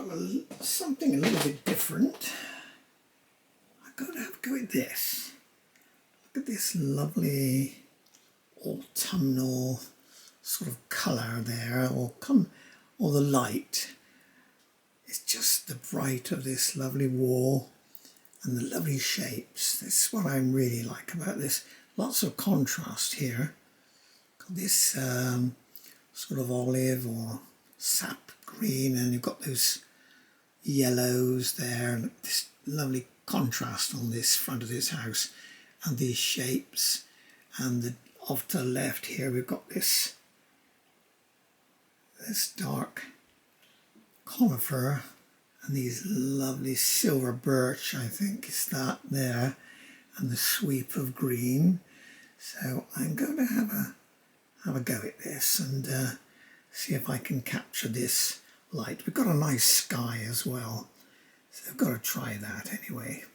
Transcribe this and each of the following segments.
got something a little bit different. I've got to have a go at this. Look at this lovely autumnal sort of colour there, or the light. It's just the bright of this lovely wall and the lovely shapes. This is what I really like about this. Lots of contrast here. Got this sort of olive or sap green, and you've got those yellows there, and this lovely contrast on this front of this house, and these shapes. And off to the left here we've got this dark conifer and these lovely silver birch, I think is that there, and the sweep of green. So I'm going to have a go at this and see if I can capture this light. We've got a nice sky as well, so I've got to try that anyway.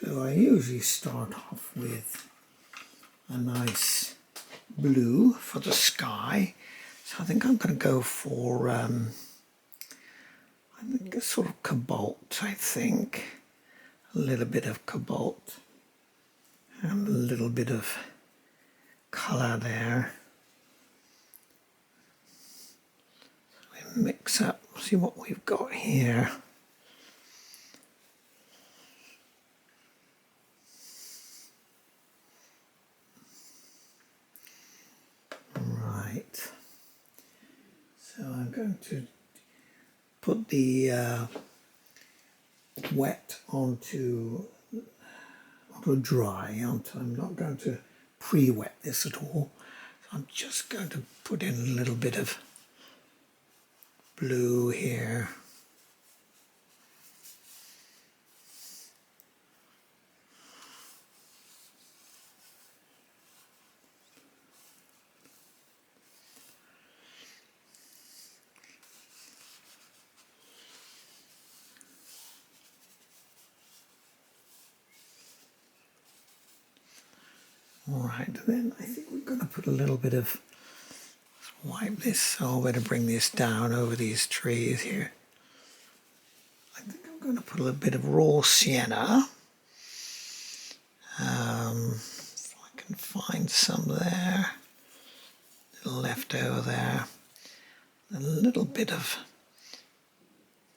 So I usually start off with a nice blue for the sky. So I think I'm going to go for I think a sort of cobalt, I think. A little bit of cobalt and a little bit of colour there. We mix up, see what we've got here. Right, so I'm going to put the wet onto dry. I'm not going to pre-wet this at all. So I'm just going to put in a little bit of blue here. Alright, then I think we're going to put a little bit of, let's wipe this, so I'm going to bring this down over these trees here. I think I'm going to put a little bit of raw sienna. If I can find some there, a little left over there. A little bit of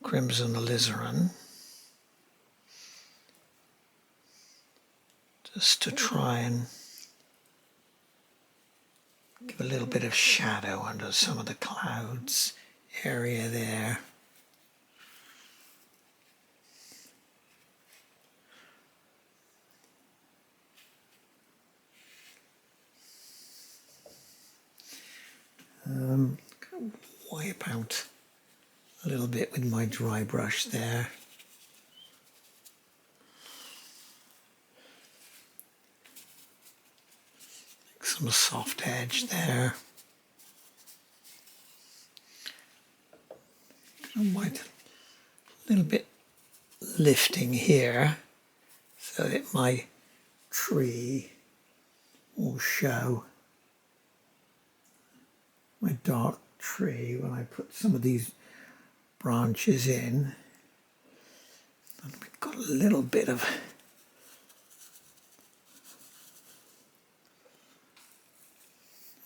crimson alizarin, just to try and give a little bit of shadow under some of the clouds area there. Wipe out a little bit with my dry brush there. Make some soft edge there. I might a little bit lifting here so that my tree will show, my dark tree, when I put some of these branches in. And we've got a little bit of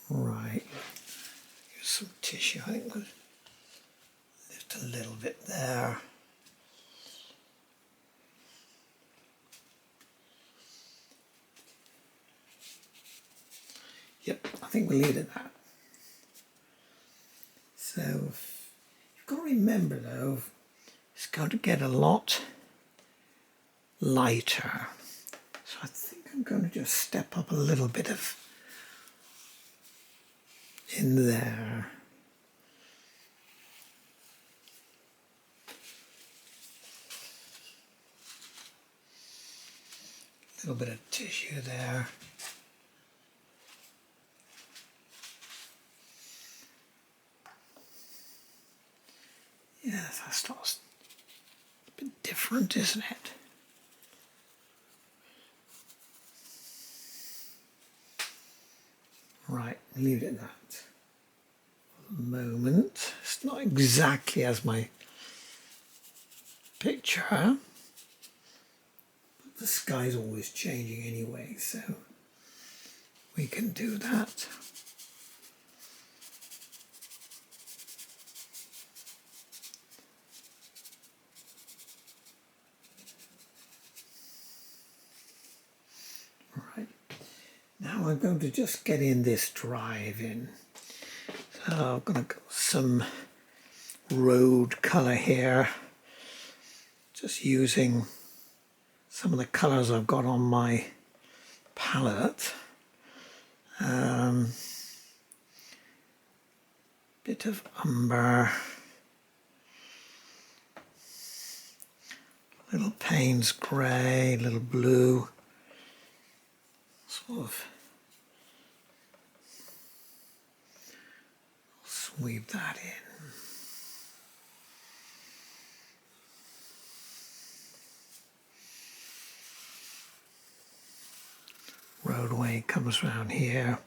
right, use some tissue. I think we'll lift a little bit there. Yep, I think we'll leave it at that. So you've got to remember though, it's going to get a lot lighter. So I think I'm going to just step up a little bit of in there. A little bit of tissue there. Yeah, that's a bit different, isn't it? leave it at that for the moment. It's not exactly as my picture, but the sky's always changing anyway, so we can do that. Right, now I'm going to just get in this drive in. So I'm going to go some road colour here, just using some of the colours I've got on my palette. Bit of umber, little Payne's grey, little blue, sort of sweep that in. Roadway comes round here.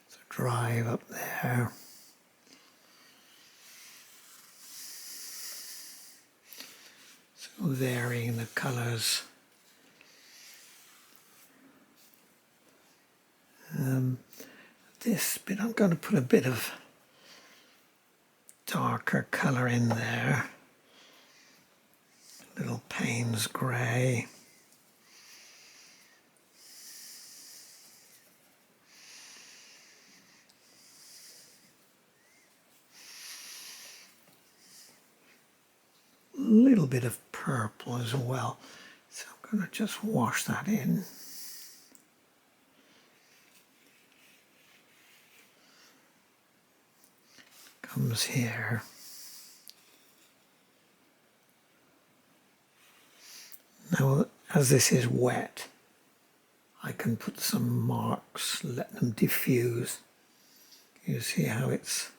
So drive up there. So varying the colours. This bit I'm going to put a bit of darker colour in there. Little Payne's grey. A little bit of purple as well. So I'm going to just wash that in. Comes here. Now, as this is wet, I can put some marks, let them diffuse. You see how it's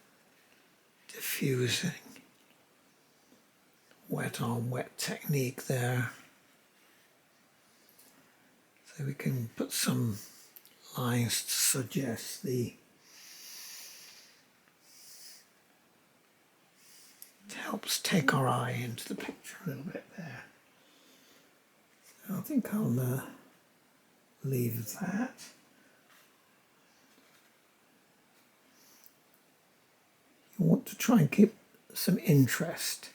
diffusing. Wet on wet technique there. So we can put some lines to suggest the... It helps take our eye into the picture a little bit there. I think I'll leave that. You want to try and keep some interest.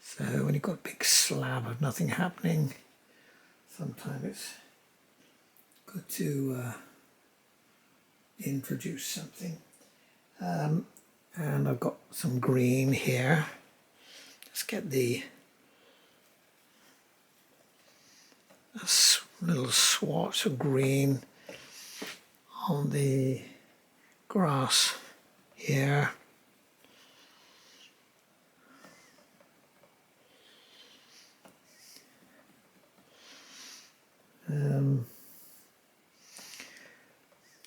So when you've got a big slab of nothing happening, sometimes it's good to introduce something. And I've got some green here. Let's get the little swatch of green on the grass here.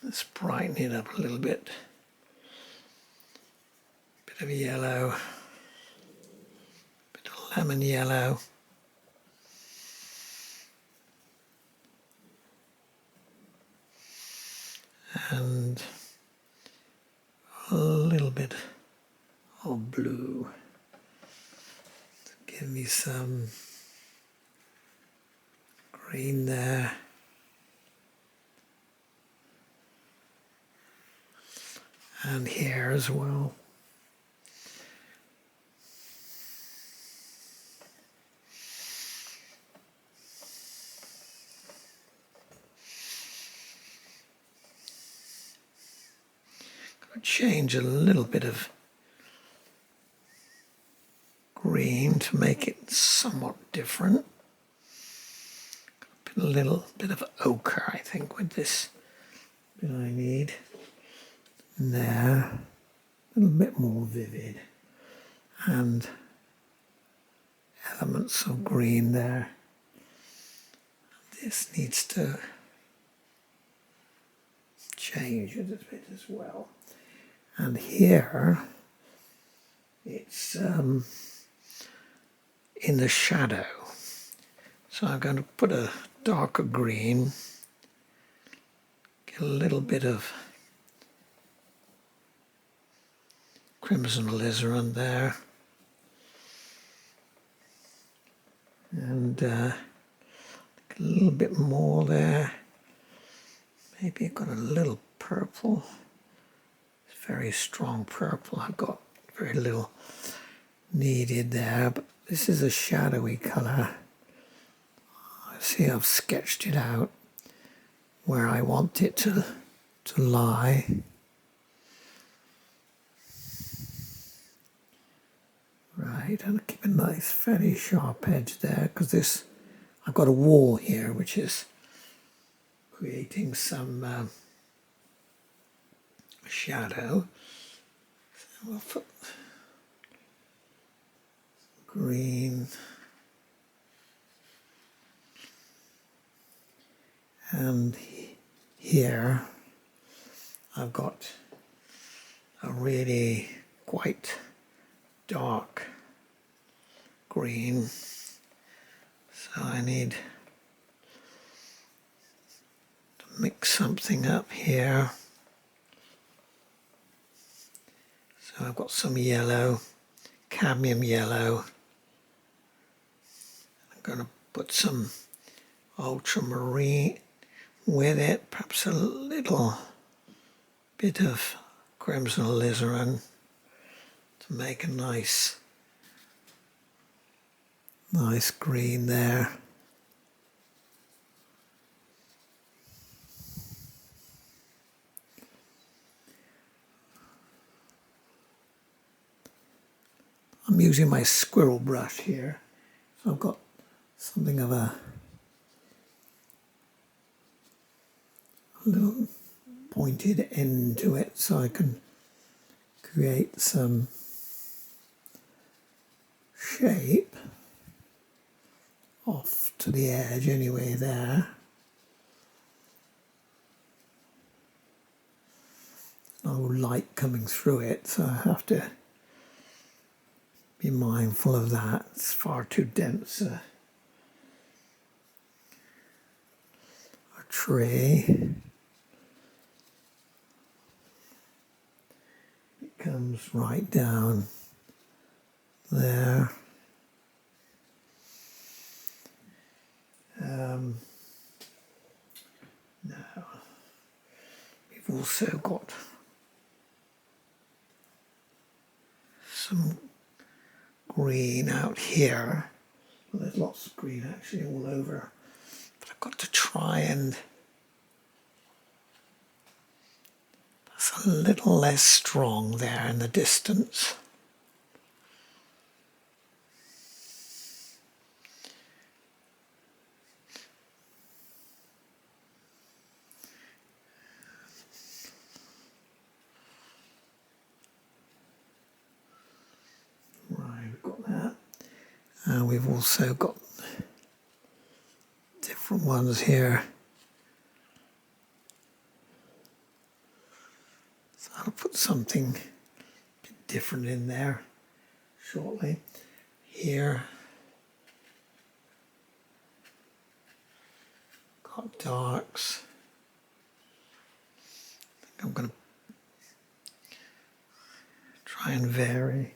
Let's brighten it up a little bit. Bit of yellow, bit of lemon yellow. And a little bit of blue to give me some green there. And here as well. Change a little bit of green to make it somewhat different. Put a little bit of ochre, I think, with this bit I need. And there, a little bit more vivid, and elements of green there. This needs to change a little bit as well. And here, it's in the shadow. So I'm going to put a darker green a little bit of crimson alizarin there, and a little bit more there. Maybe I've got a little purple. It's very strong purple. I've got very little needed there, but this is a shadowy colour. See, I've sketched it out where I want it to lie. Right, and keep a nice, very sharp edge there, because this, I've got a wall here which is creating some shadow. So we'll put green. And here I've got a really quite dark green, so I need to mix something up here. So I've got some yellow, cadmium yellow. I'm going to put some ultramarine with it, perhaps a little bit of crimson alizarin to make a nice green there. I'm using my squirrel brush here, so I've got something of a little pointed end to it, so I can create some shape off to the edge anyway there. No light coming through it, so I have to be mindful of that. It's far too dense a tree. It comes right down there. Now, we've also got some green out here. Well, there's lots of green actually all over, but I've got to try and that's a little less strong there in the distance. And we've also got different ones here. So I'll put something a bit different in there shortly. Here, got darks. I think I'm going to try and vary.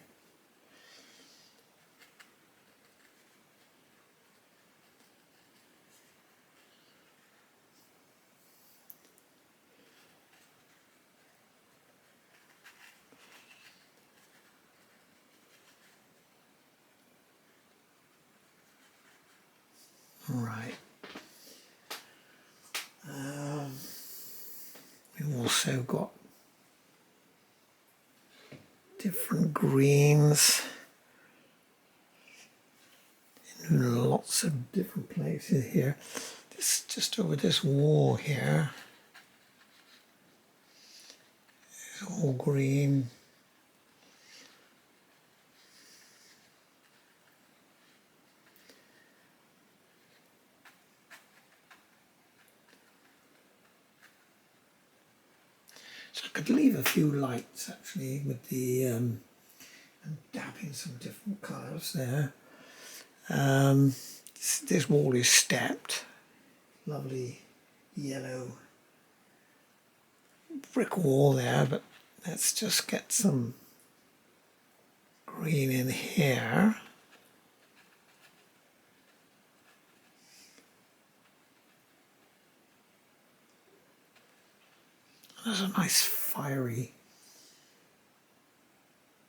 Right. We've also got different greens in lots of different places here. This just over this wall here is all green. So I could leave a few lights actually with the and dab in some different colours there. This wall is stepped, lovely yellow brick wall there, but let's just get some green in here. There's a nice fiery,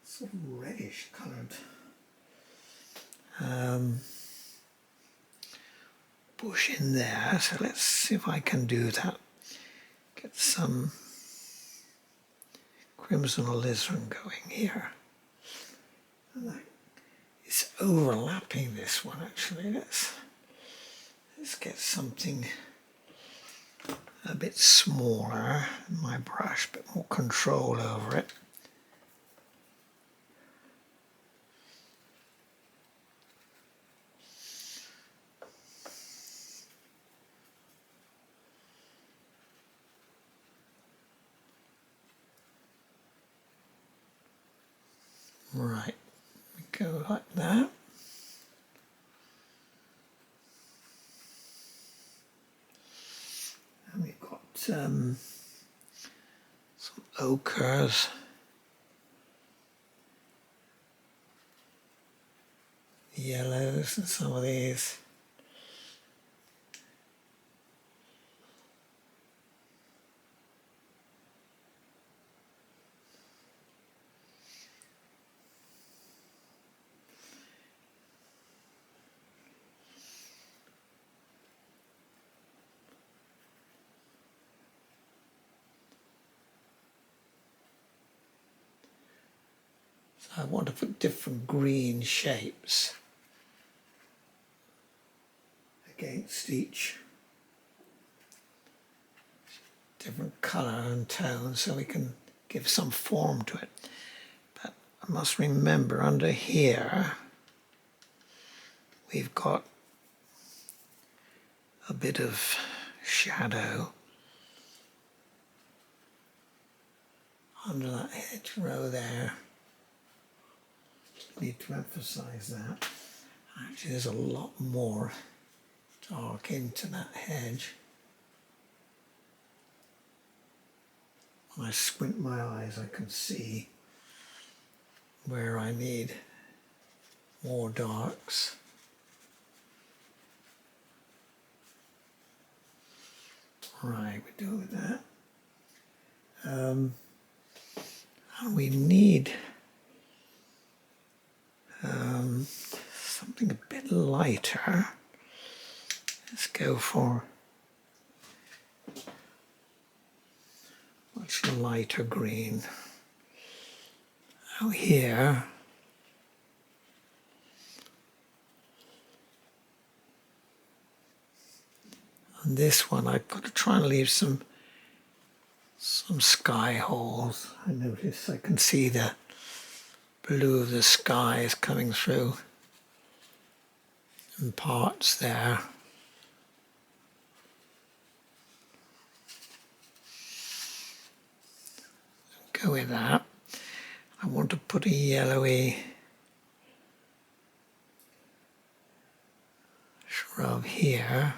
sort of reddish coloured bush in there. So let's see if I can do that. Get some crimson alizarin going here. It's overlapping this one actually. Let's get something a bit smaller in my brush, a bit more control over it. Right, we go like that. And we've got some ochres. Yellows and some of these. So I want to put different green shapes against each different colour and tone so we can give some form to it. But I must remember under here we've got a bit of shadow under that hedgerow there. Need to emphasize that. Actually, there's a lot more dark into that hedge. When I squint my eyes, I can see where I need more darks. Right, we do with that. And we need something a bit lighter. Let's go for much lighter green. Out here, on this one, I've got to try and leave some sky holes. I notice I can see the blue of the sky is coming through in parts there. Go with that. I want to put a yellowy shrub here.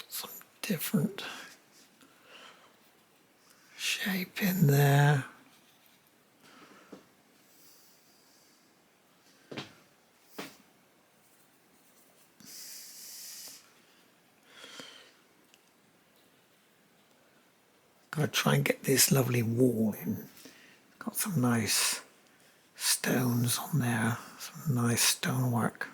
Some different shape in there. Got to try and get this lovely wall in. Got some nice stones on there, some nice stonework.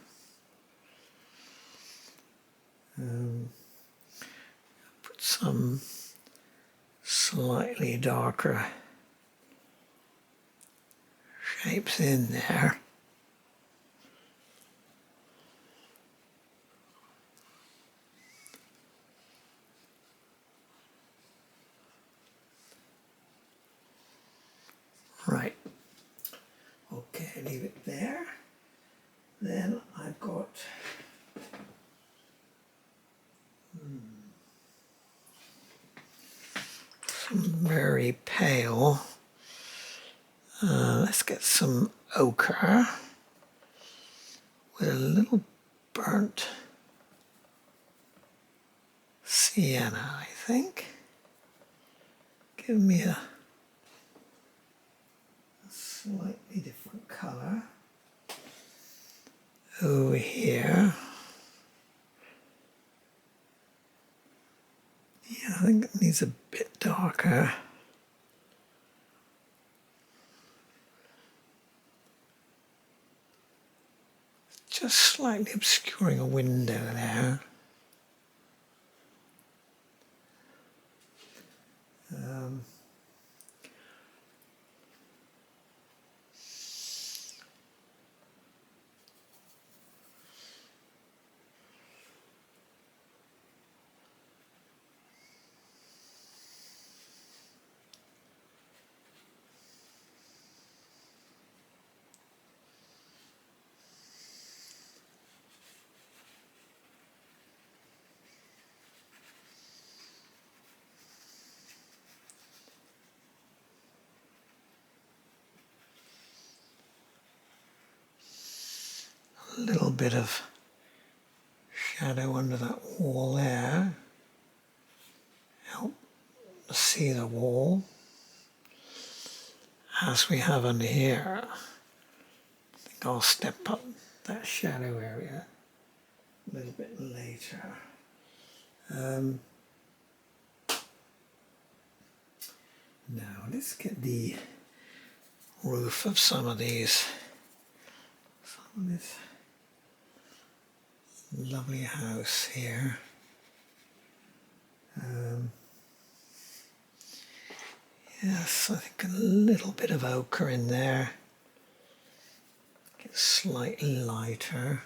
Put some slightly darker shapes in there. Right, okay, leave it there. Then I've got some very pale. Let's get some ochre with a little burnt sienna, I think. Give me a slightly different colour over here. Yeah, I think it needs a bit darker. Just slightly obscuring a window there. A little bit of shadow under that wall there. Help see the wall. As we have under here, I think I'll step up that shadow area a little bit later. Now let's get the roof of some of this lovely house here. Yes, I think a little bit of ochre in there. Get slightly lighter.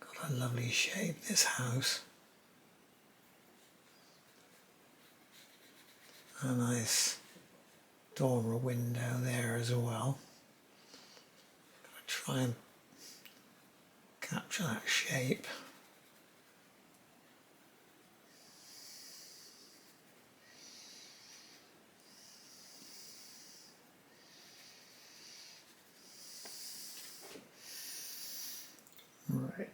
Got a lovely shape, this house. A nice dormer window there as well. Gotta try and capture that shape. Right.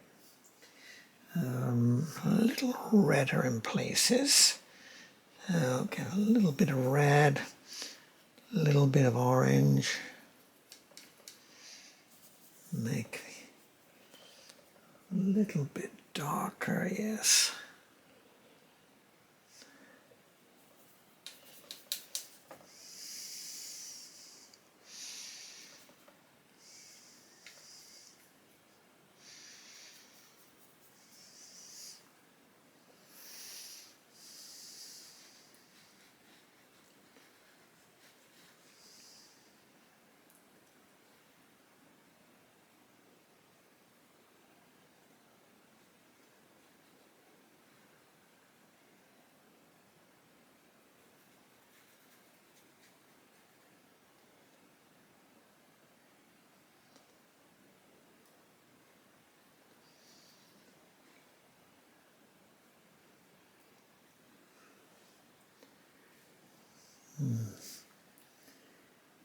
A little redder in places. Okay, a little bit of red, a little bit of orange. Make a little bit darker, yes.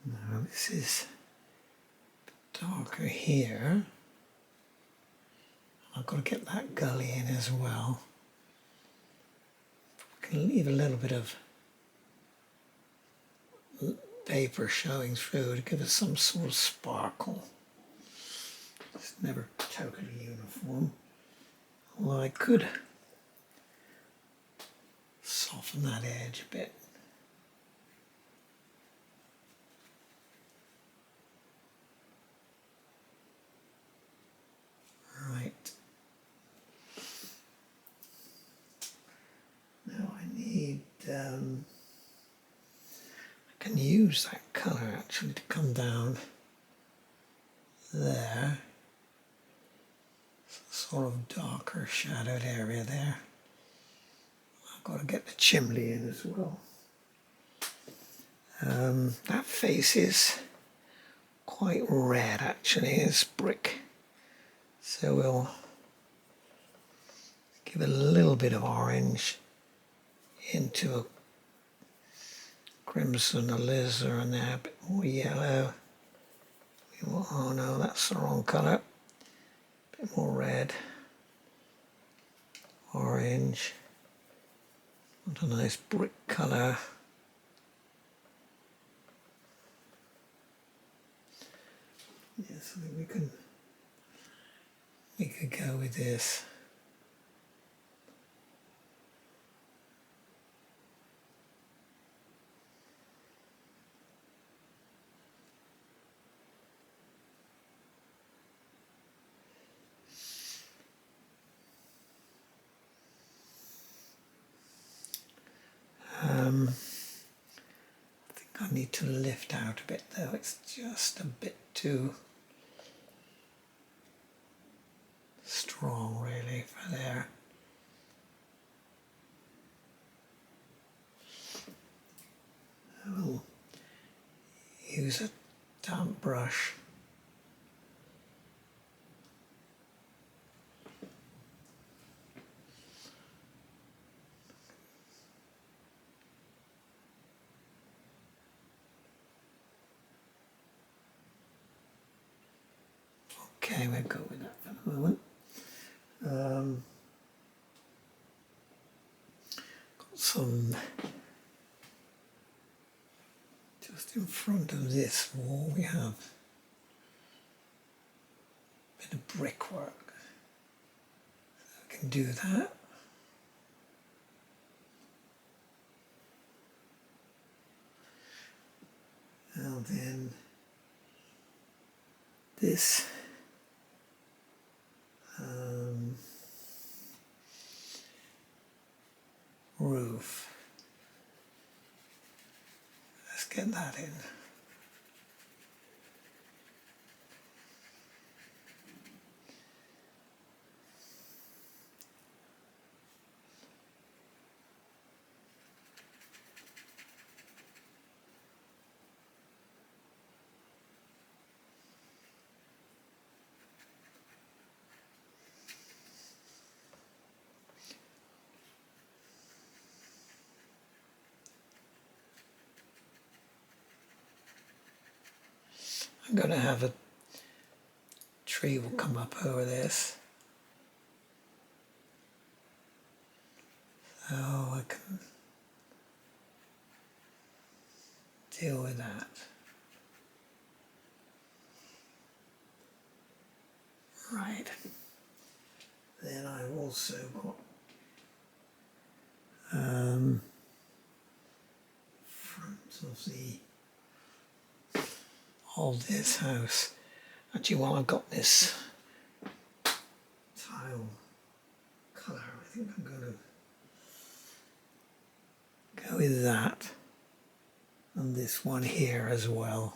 Now this is darker here. I've got to get that gully in as well. We can leave a little bit of vapor showing through to give us some sort of sparkle. It's never totally uniform. Although I could soften that edge a bit. Right. Now I need, I can use that colour actually to come down there. Sort of darker shadowed area there. I've got to get the chimney in as well. That face is quite red actually, it's brick. So we'll give a little bit of orange into a crimson alizarin there, a bit more yellow. Oh no, that's the wrong colour. A bit more red, orange, what a nice brick colour. Yes, I think we could go with this. I think I need to lift out a bit though, it's just a bit too strong really for there. I will use a damp brush. Okay, we'll go with that for the moment. Got some just in front of this wall. We have a bit of brickwork. So I can do that. And then this roof. Let's get that in. I'm going to have a tree will come up over this, so I can deal with that. Right. Then I've also got front of this house. Actually, while I've got this tile colour, I think I'm going to go with that and this one here as well.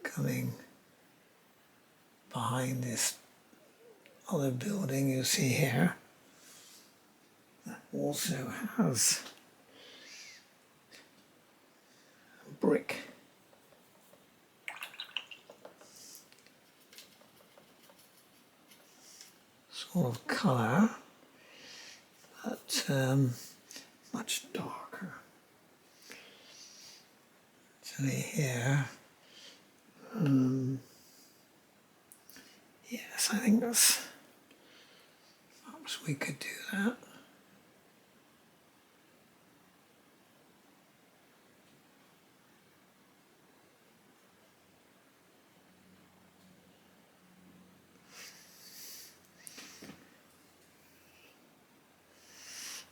Coming behind this other building you see here, that also has a brick sort of colour, but much darker. Actually here, yes, I think that's, perhaps we could do that.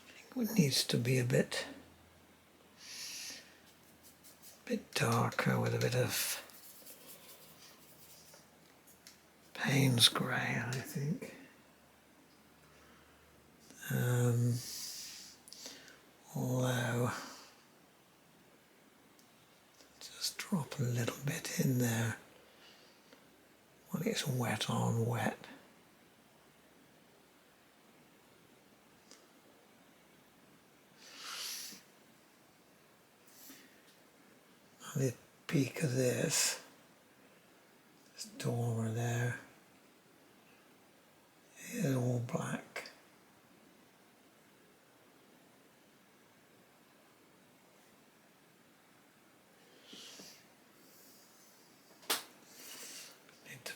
I think it needs to be a bit darker with a bit of Payne's grey, I think. Although, just drop a little bit in there when it's wet on wet. And the peak of this dormer there is all black. Need to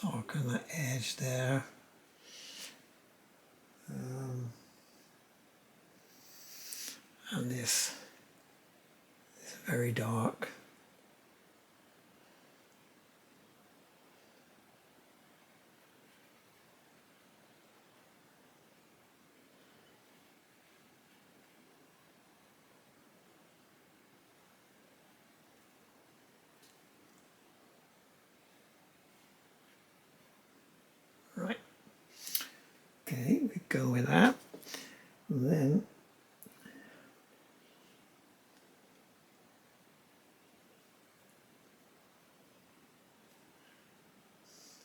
darken the edge there. And this is very dark. Right. Okay, we go with that. And then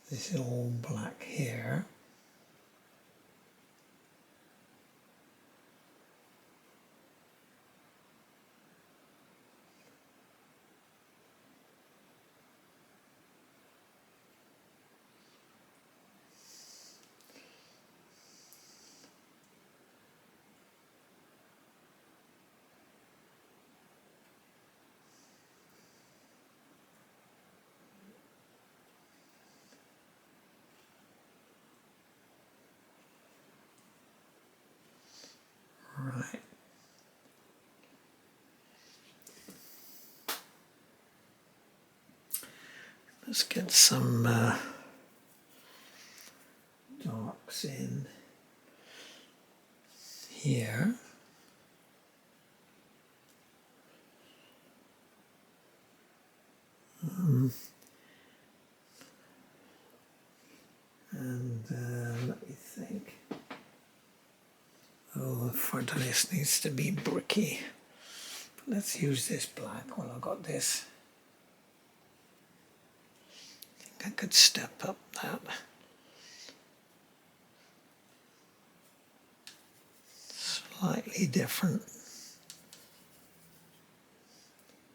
this is all black here. Right. Let's get some darks in here. And let me think. Oh, the front of this needs to be bricky. But let's use this black while I've got this. I think I could step up that. Slightly different.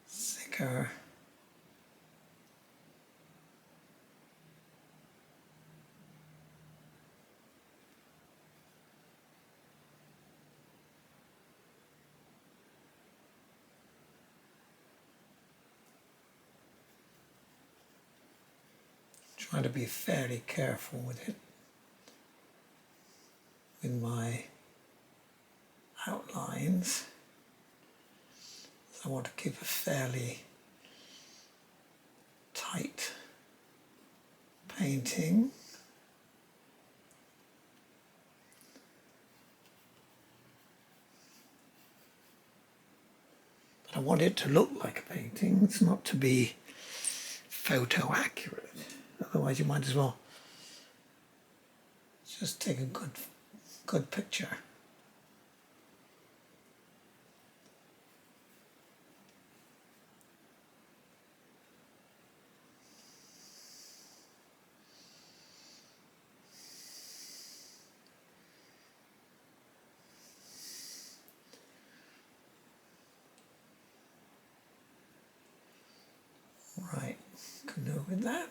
Thicker. Try to be fairly careful with it, with my outlines. I want to keep a fairly tight painting. But I want it to look like a painting. It's not to be photo accurate. Otherwise you might as well just take a good picture. Right, can do with that.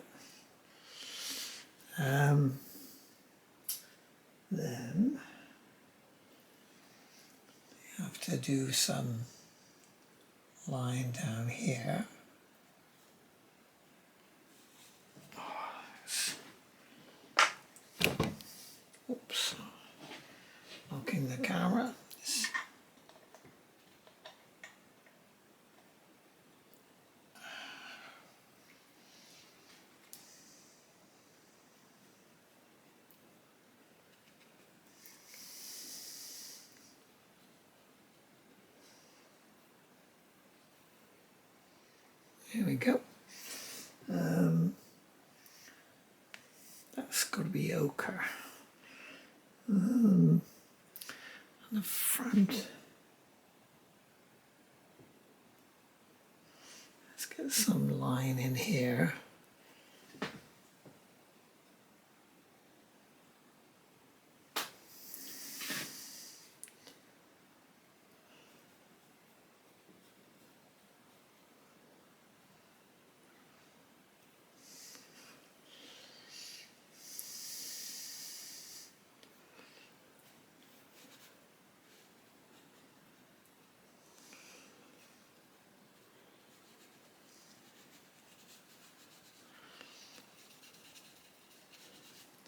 Then you have to do some line down here. Oops, knocking the camera. Here we go. That's got to be ochre. On the front, let's get some line in here.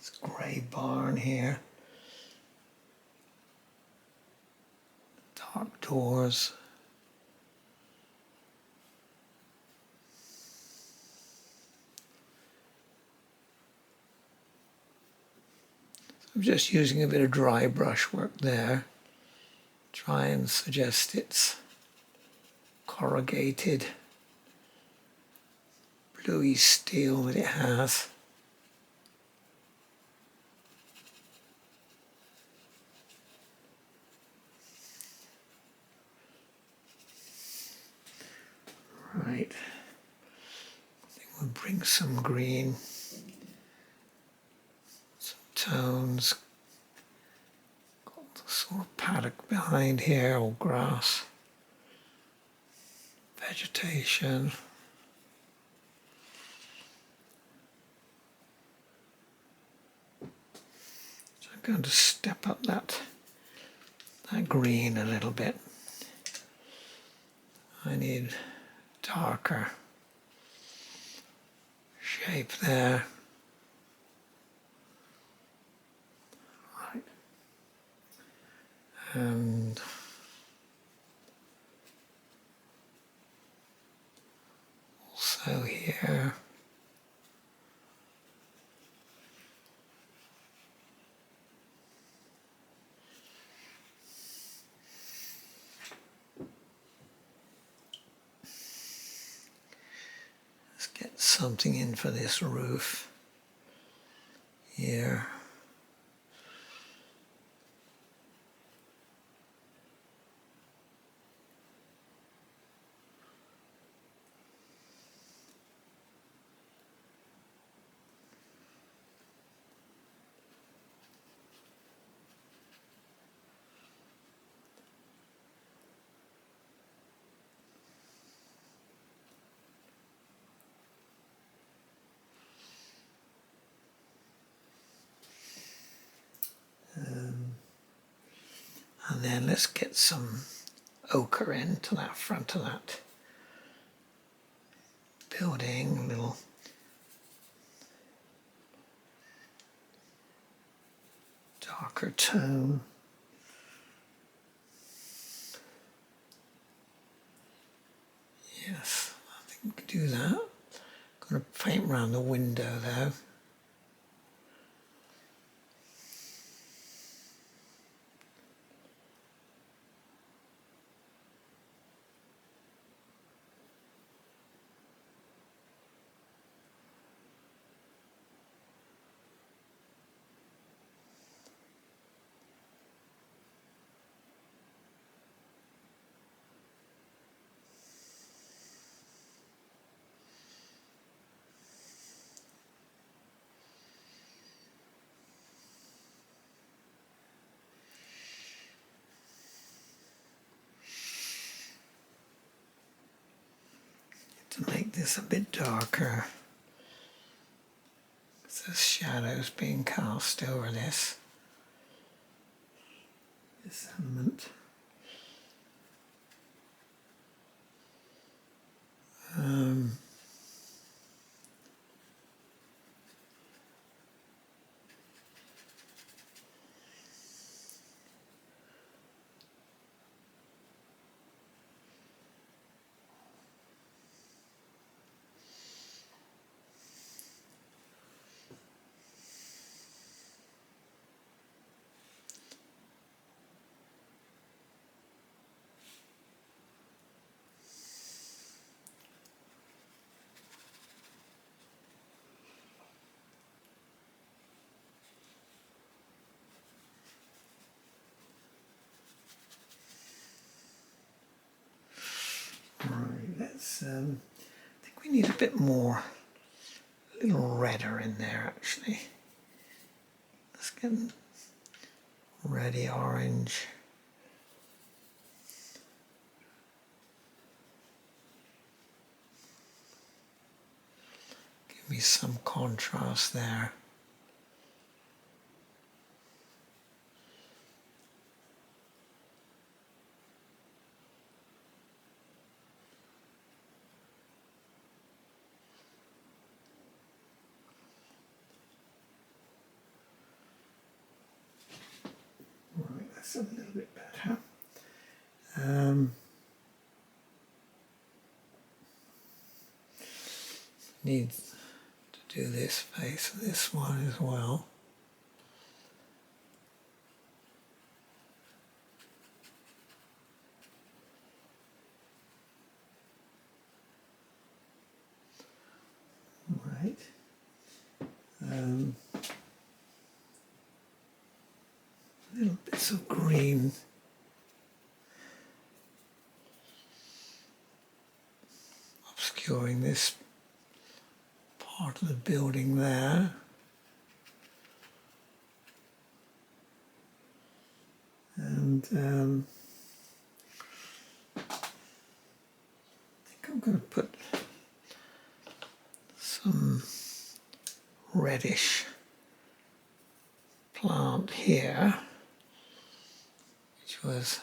It's a grey barn here. Dark doors. I'm just using a bit of dry brushwork there. Try and suggest it's corrugated bluey steel that it has. Right. I think we'll bring some green, some tones. Got the sort of paddock behind here, or grass, vegetation. So I'm going to step up that green a little bit. I need darker shape there. Right. And also here. Let's get something in for this roof here. And then let's get some ochre into that front of that building, a little darker tone. Yes, I think we can do that. I'm going to paint around the window though. To make this a bit darker, there's shadows being cast over this element. Right, let's, I think we need a bit more, a little redder in there actually. Let's get reddy orange. Give me some contrast there. that's a little bit better. Need to do this face, this one as well. Right. Little bits of green. Obscuring this part of the building there. And I think I'm going to put some reddish plant here, which was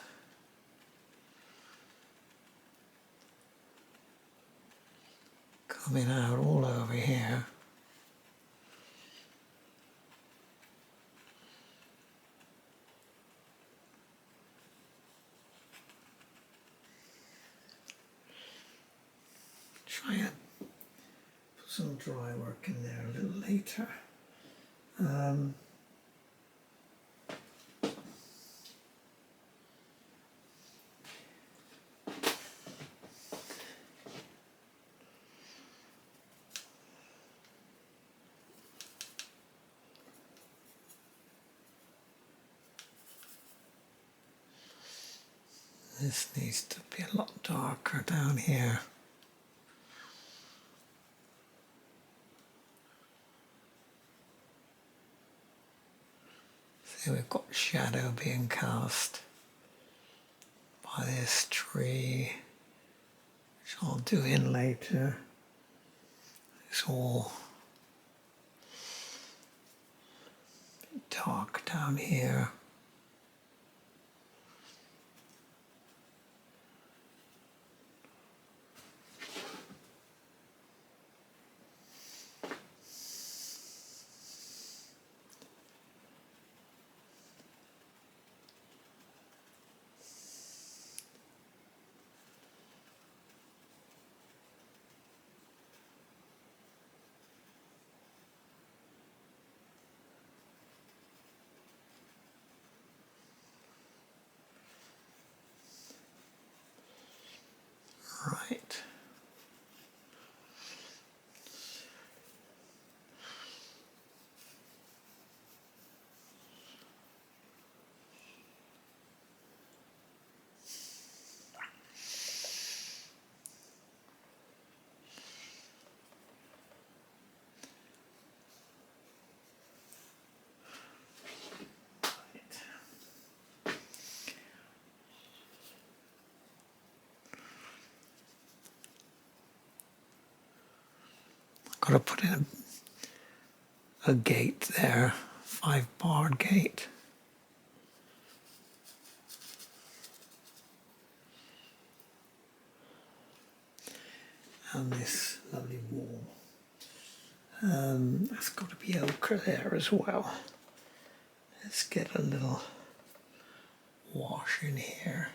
coming out all over here. Try and put some dry work in there a little later. This needs to be a lot darker down here. See, we've got shadow being cast by this tree, which I'll do in later. It's all a bit dark down here. Right. Got to put in a gate there, 5-bar gate. And this lovely wall. That's got to be ochre there as well. Let's get a little wash in here.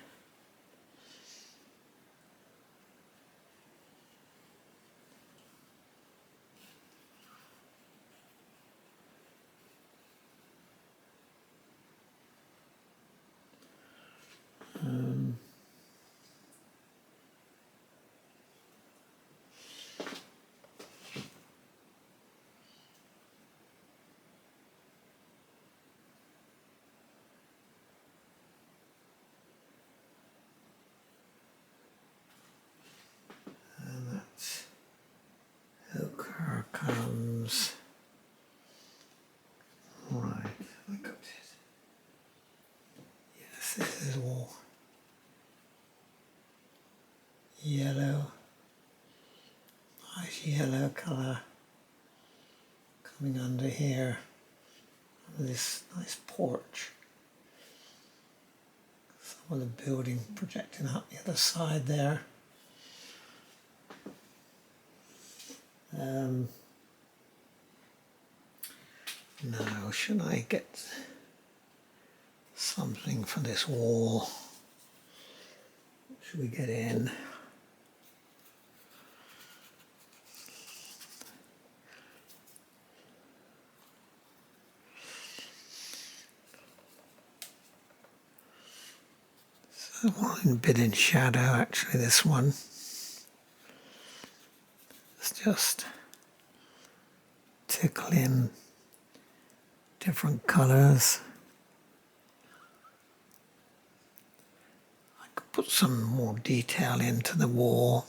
And that's ochre comes. Right, I got it. Yes, this is all yellow, nice yellow colour coming under here, under this nice porch. Some of the building projecting out the other side there. Now, should I get something for this wall. What should we get in? So one a bit in shadow, actually, this one. It's just tickle in different colours. I could put some more detail into the wall.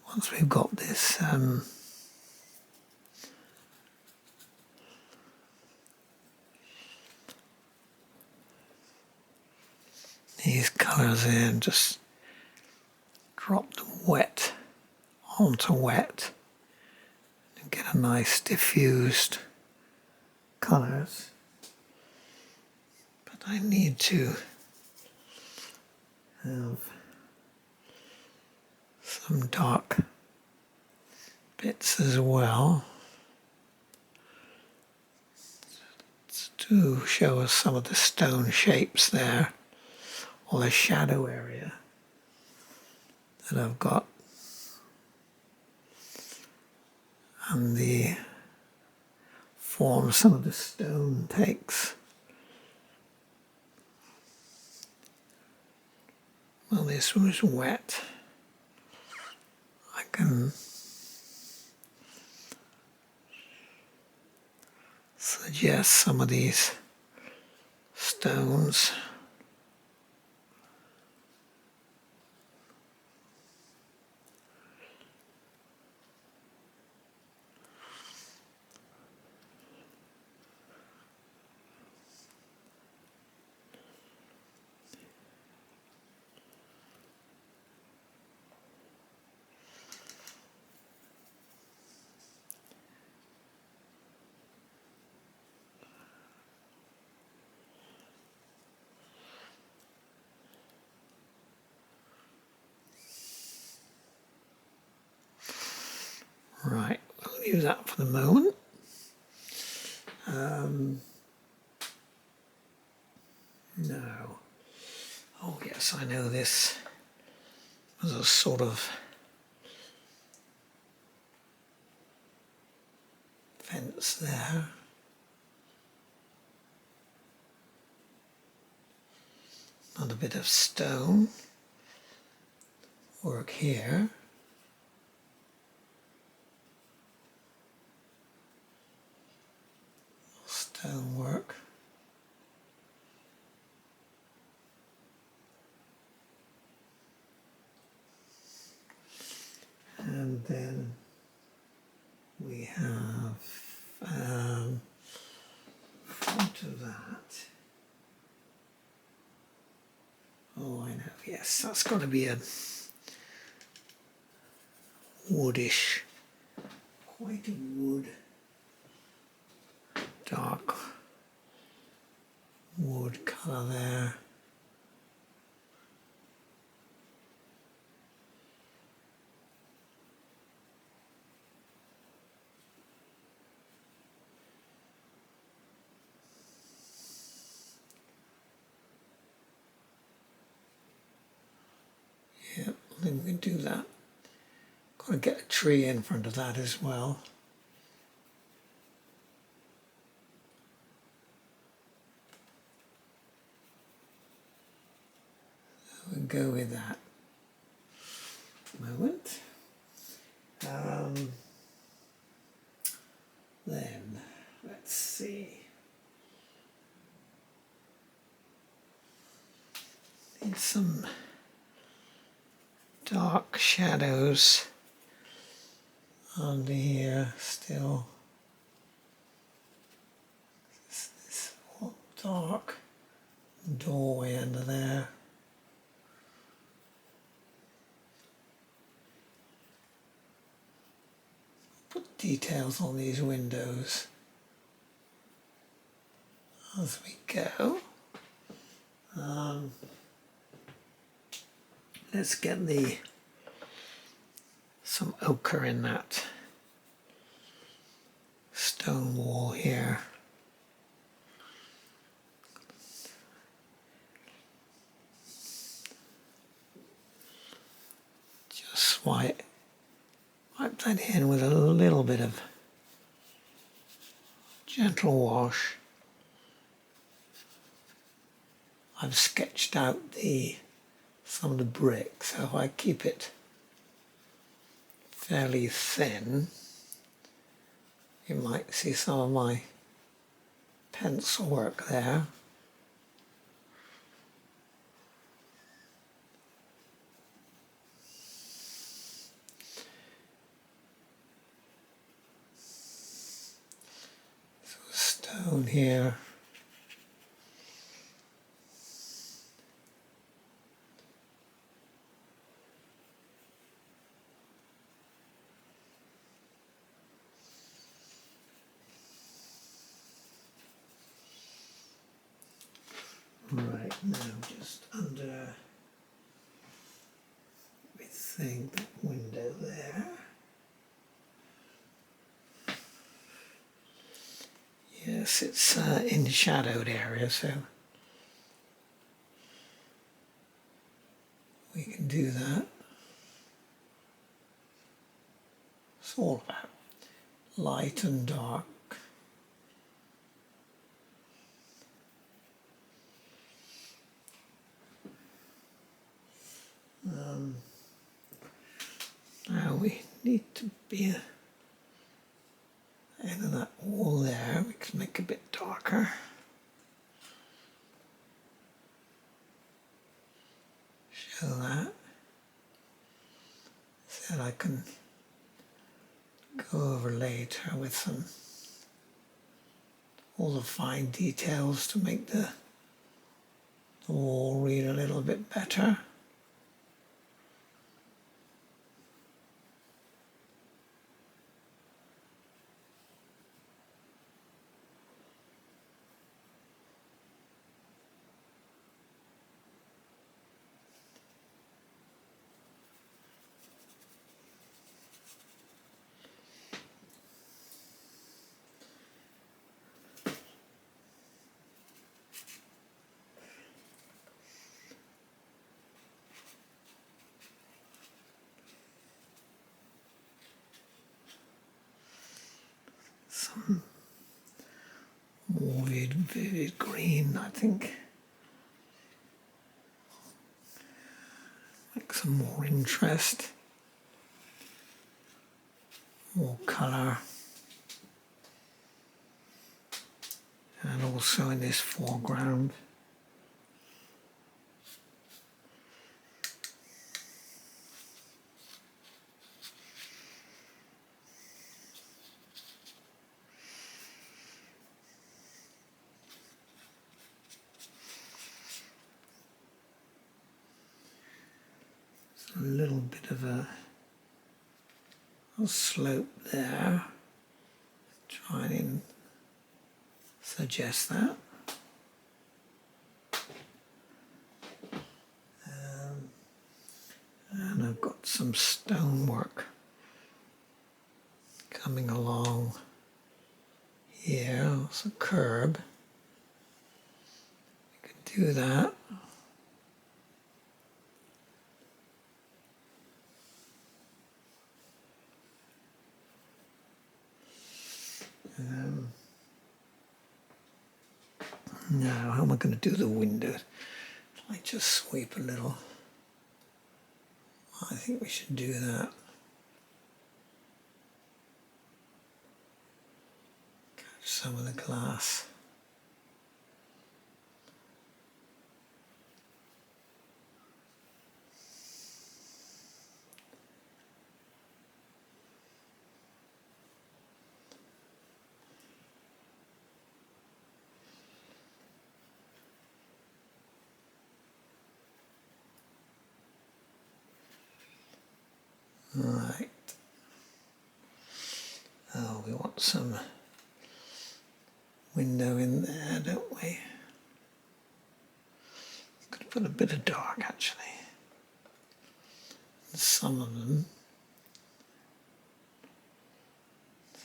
Once we've got this these colours in, just drop them wet onto wet and get a nice diffused colours. But I need to have some dark bits as well to show us some of the stone shapes there, or the shadow area that I've got, and the form some of the stone takes. Well, this was wet. I can suggest some of these stones. Right, we'll leave that for the moment. No. Oh yes, I know this was a sort of fence there. Another bit of stone work here. Stone work. And then we have front of that. Oh, I know, yes, that's got to be a woodish, quite a wood, dark wood colour there. Yep, I think we can do that. Got to get a tree in front of that as well. We'll go with that moment. Then let's see. Need some dark shadows under here still. This dark doorway under there. Put details on these windows as we go. Let's get some ochre in that stone wall here. Just wipe that in with a little bit of gentle wash. I've sketched out some of the brick, so if I keep it fairly thin, you might see some of my pencil work there. So stone here. Right, now just under everything, that window there. Yes, it's in the shadowed area, so we can do that. It's all about light and dark. Now we need to be end of that wall there. We can make it a bit darker. Show that. Then I can go over later with all the fine details to make the wall read a little bit better. Some more vivid green, I think. Make some more interest, more colour, and also in this foreground. A little bit of a slope there, try and suggest that. And I've got some stonework coming along here. It's a curb. We can do that. Now, how am I going to do the window? I just sweep a little. I think we should do that. Catch some of the glass. Right. Oh, we want some window in there, don't we? Could put a bit of dark actually. Some of them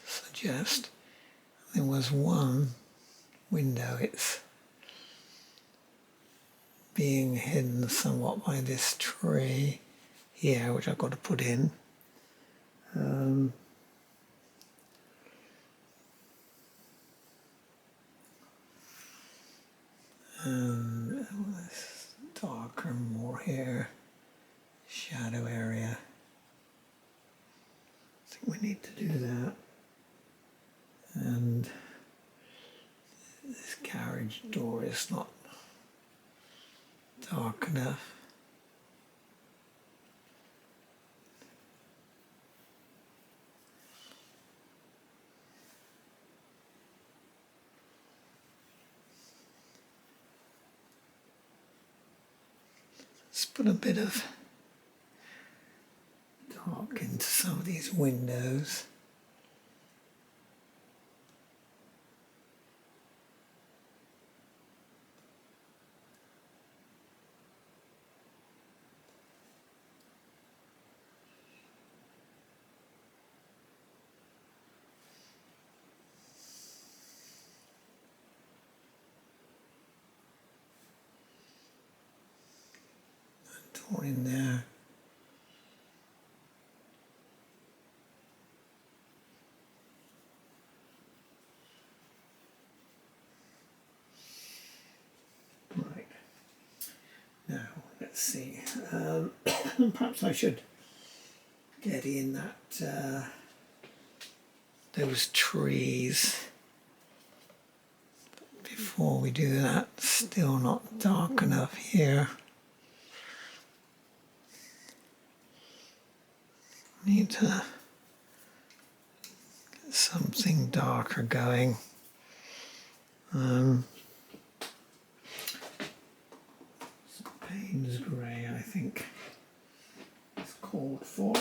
suggest. there was one window. It's being hidden somewhat by this tree here, which I've got to put in. And it's darker more here, shadow area. I think we need to do that. And this carriage door is not dark enough. Let's put a bit of dark into some of these windows. Door in there. Right. Now, let's see. Perhaps I should get in that those trees. But before we do that, still not dark enough here. Need to get something darker going. Some Payne's grey, I think, is called for.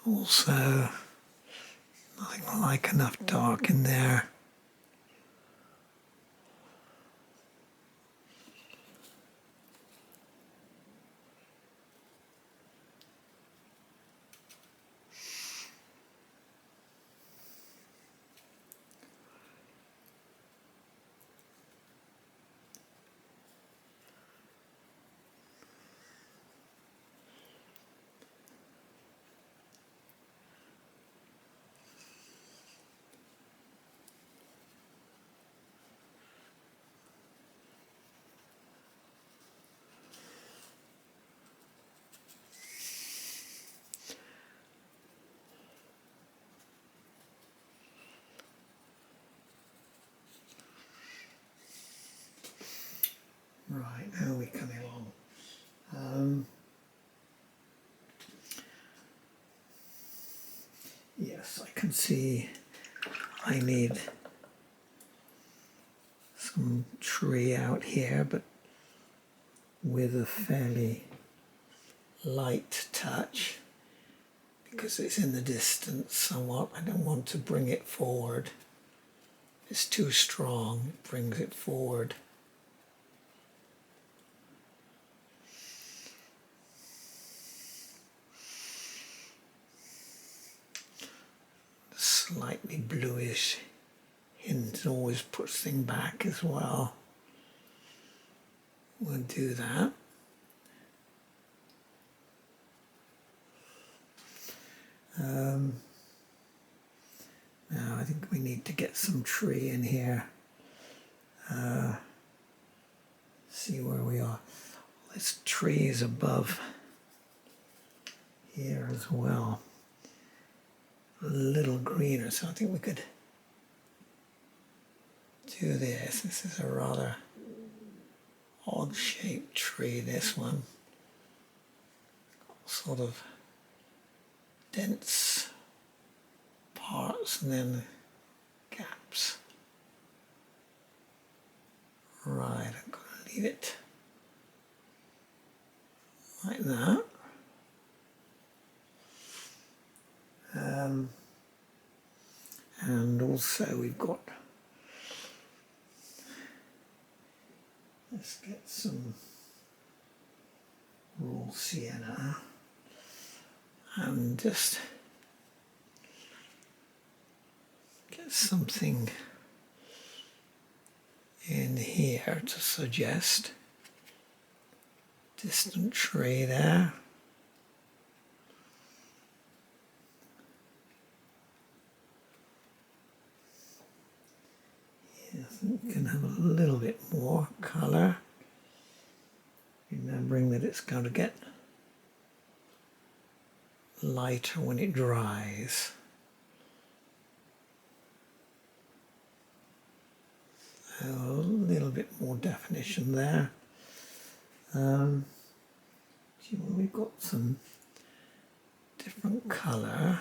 Also, nothing like enough dark in there. Right, now we're coming along. Yes, I can see I need some tree out here, but with a fairly light touch, because it's in the distance somewhat. I don't want to bring it forward. If it's too strong, it brings it forward. Slightly bluish hint always puts things back as well. We'll do that. Now I think we need to get some tree in here. See where we are. This tree is above here as well. A little greener, so I think we could do this. This is a rather odd shaped tree, this one. Sort of dense parts and then gaps. Right, I'm going to leave it like that. also we've got, let's get some raw sienna and just get something in here to suggest distant tree there. Yeah, I think we can have a little bit more colour, remembering that it's going to get lighter when it dries. So a little bit more definition there. We've got some different colour.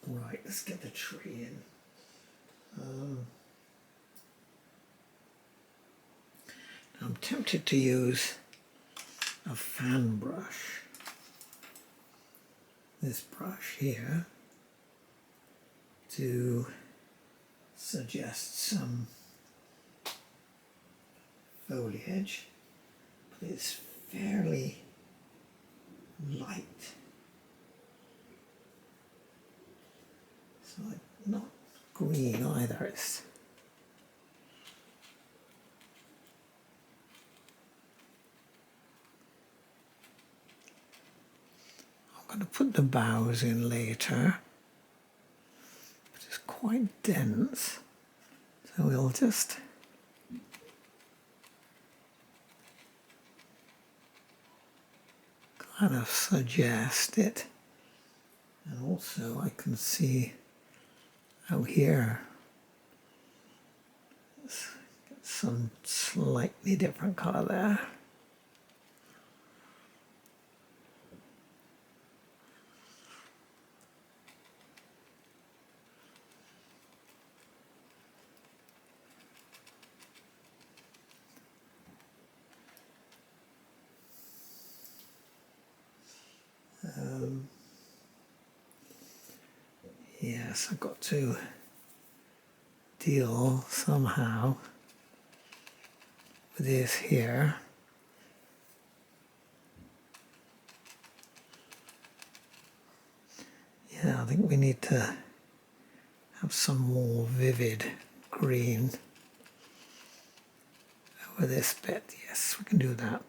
Right, let's get the tree in. I'm tempted to use a fan brush, this brush here, to suggest some foliage, but it's fairly light. So not green either. It's I'm going to put the boughs in later, but it's quite dense, so we'll just kind of suggest it. And also I can see out here let's get some slightly different colour there. Yes, I've got to deal somehow with this here. Yeah, I think we need to have some more vivid green over this bit. Yes, we can do that.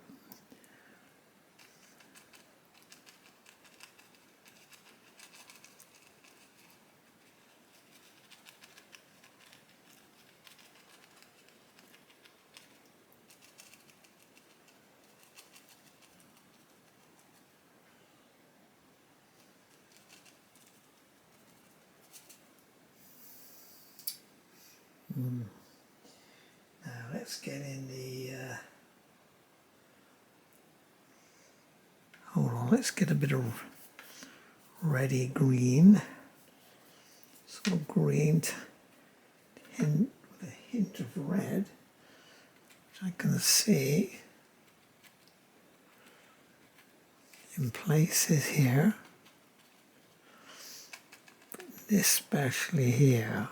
Now let's get in the, hold on, let's get a bit of reddy green, sort of green with a hint of red, which I can see in places here, but especially here.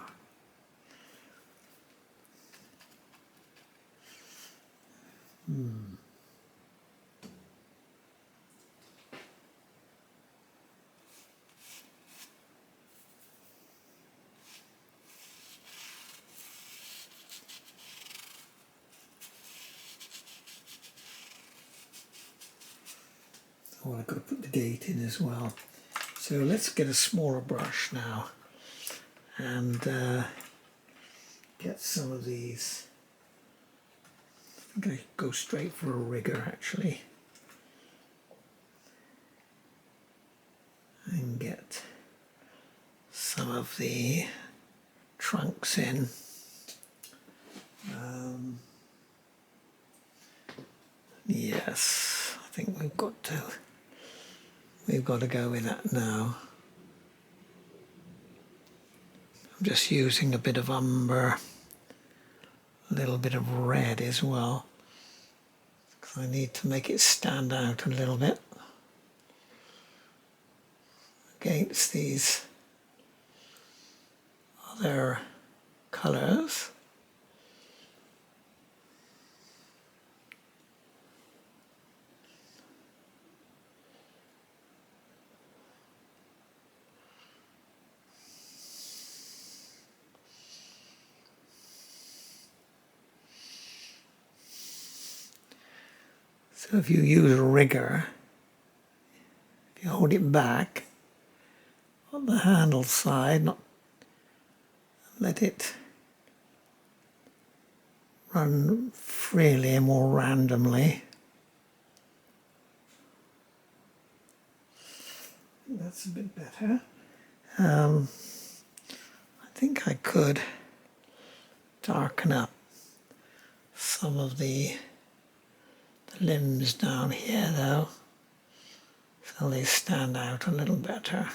Oh, I've got to put the gate in as well. So let's get a smaller brush now and get some of these. I'm going to go straight for a rigger actually and get some of the trunks in. Yes, I think we've got to go with that now. I'm just using a bit of umber, a little bit of red as well, because I need to make it stand out a little bit against these other colours. So if you use a rigger, if you hold it back on the handle side, not let it run freely and more randomly. That's a bit better. I think I could darken up some of the limbs down here though, so they stand out a little better.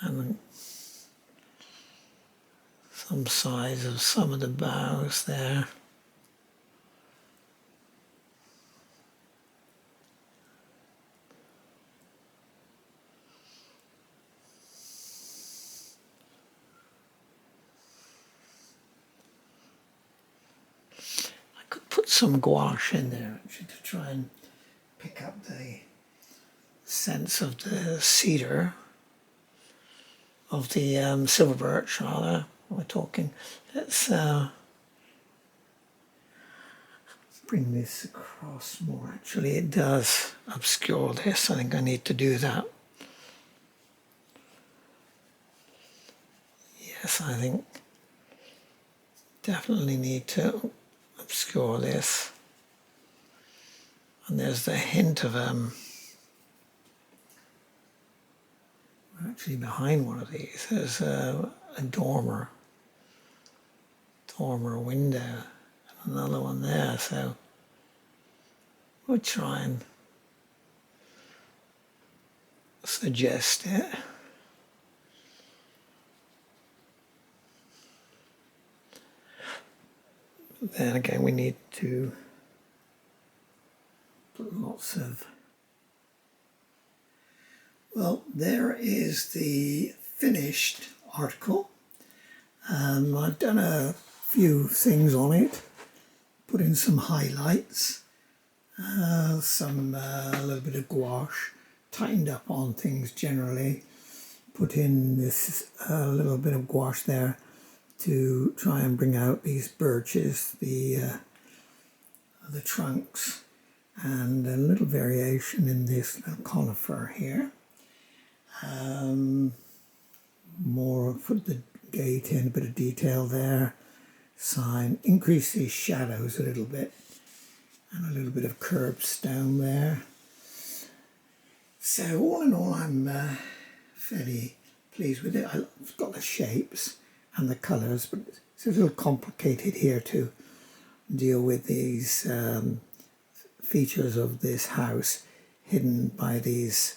And some size of some of the boughs there. I could put some gouache in there actually to try and pick up the sense of the cedar, of the silver birch rather. We're talking. Let's bring this across more. Actually, it does obscure this. I think I need to do that. Yes, I think definitely need to obscure this. And there's the hint of actually behind one of these there's a dormer window and another one there, so we'll try and suggest it. Then again we need to put lots of... Well, there is the finished article. I've done a few things on it, put in some highlights, a little bit of gouache, tightened up on things generally, put in this little bit of gouache there to try and bring out these birches, the trunks, and a little variation in this little conifer here. More put the gate in, a bit of detail there, sign, increase these shadows a little bit, and a little bit of curbstone there. So all in all, I'm fairly pleased with it. I've got the shapes and the colours, but it's a little complicated here to deal with these features of this house hidden by these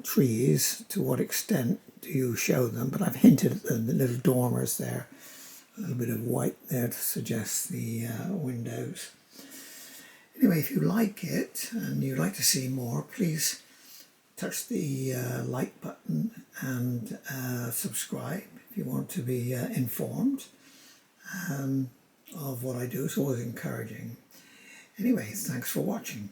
trees. To what extent do you show them? But I've hinted at the little dormers there, a little bit of white there to suggest the windows. Anyway, if you like it and you'd like to see more, please touch the like button and subscribe if you want to be informed of what I do. It's always encouraging. Anyway, thanks for watching.